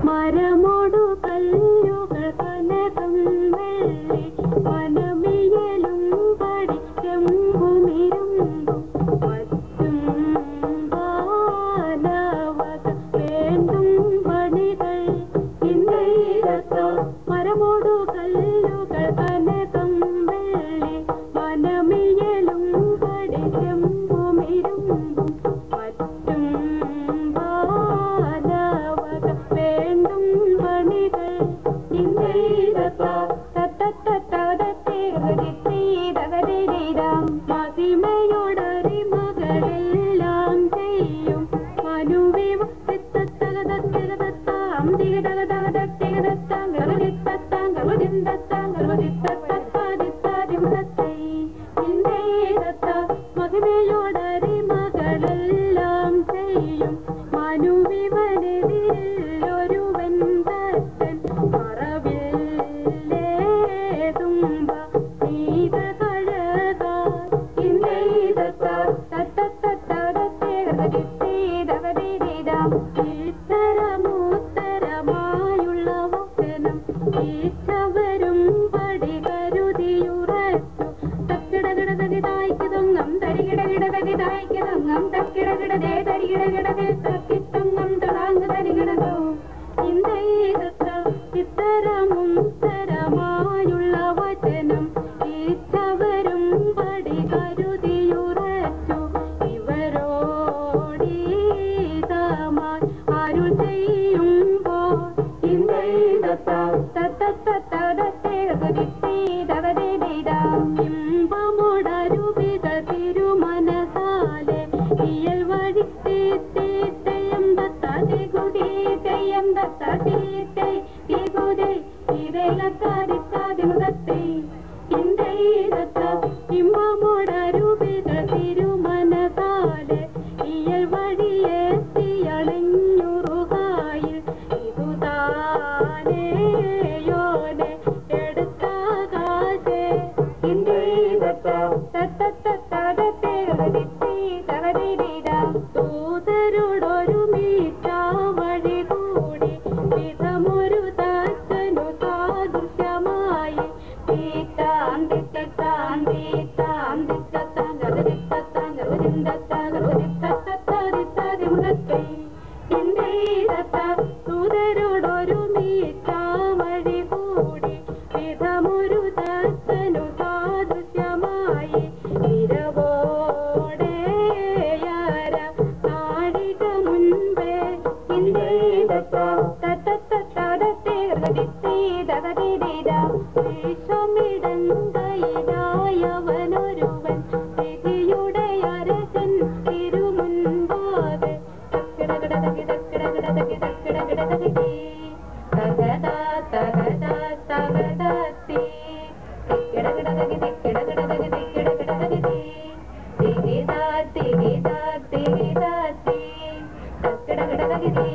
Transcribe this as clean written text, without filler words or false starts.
മരമോടു കല്ലുകൾ കനകം വെള്ളി വനമിയലും പഠിച്ചെമ്പുമിരുമ്പും മറ്റും ബാലവക വേണ്ടും പണികൾ ഇന്നീരത്തോ മരമോടു കല്ലുകൾ കനകം വെള്ളി വനമിയലും പഠിച്ചെമ്പുമിരുമ്പും മറ്റും ബാലവക വേണ്ടും പണികൾ ഇന്നീരത്തോ മഹിമയോടറി മകളെല്ലാം ചെയ്യും മനുവിവ മഹിമയോടറി മകളെല്ലാം ചെയ്യും മനുവിവനെതിരിൽ ഒരുവൻ തത്തൻ മറവില്ലേതുമ്പ നീത ഇത്തരമുത്തരമായുള്ള വചനം ഈച്ചവരും പടി കരുതിയുറച്ചു തക്കിടകിടതകിതായിക്കിതൊങ്ങം തരികിടകിടതകിതായിക്കിതൊങ്ങം തക്കിടകിടതേ തരികിടകിടതേ തക്കിത്തൊങ്ങം തളാങ്ങ് തരികിടതോ ഇത്തരമുത്തരമായുള്ള വചനം ഈച്ചവരും പടി കരുതിയുറച്ചു ഇവരോടീതമായി ആരു ചെയ്യുമ്പോൾ ഇമ്പമോടരുവികൾ തിരുമനസാലെ ഇയൽ വഴി തെയ്യം തത്തതികുതി തെയ്യം തത്തീത്തെ തികുതി ഇരലക്കാരിത്താതിമുഖത്തെ ഇന്ത്യയിലത്ത ഇമ്പമോടരുവികൾ തിരുമനസാലെ ഇയൽ വഴിയെത്തിയണഞ്ഞുറുകായിൽ ഇതുതാനേയോനെ എടുത്താകാശേ ദൂതരോടൊരു മീറ്റാ വഴി കൂടി വിഷമിടങ്കയിലായവനൊരുവൻ വിധിയുടെ അരസൻ തിരുമുൻപാകെ തക്കിടകിടതകി തക്കിടകിടതകി തക്കിടകിടതകി തകതാ തകതാ തകതാത്തി തിക്കിടകിടതകി തിക്കിടകിടതകി തിക്കിടകിടതകി തികിതാ തികിതാ തികിതാത്തി തക്കിടകിടതകി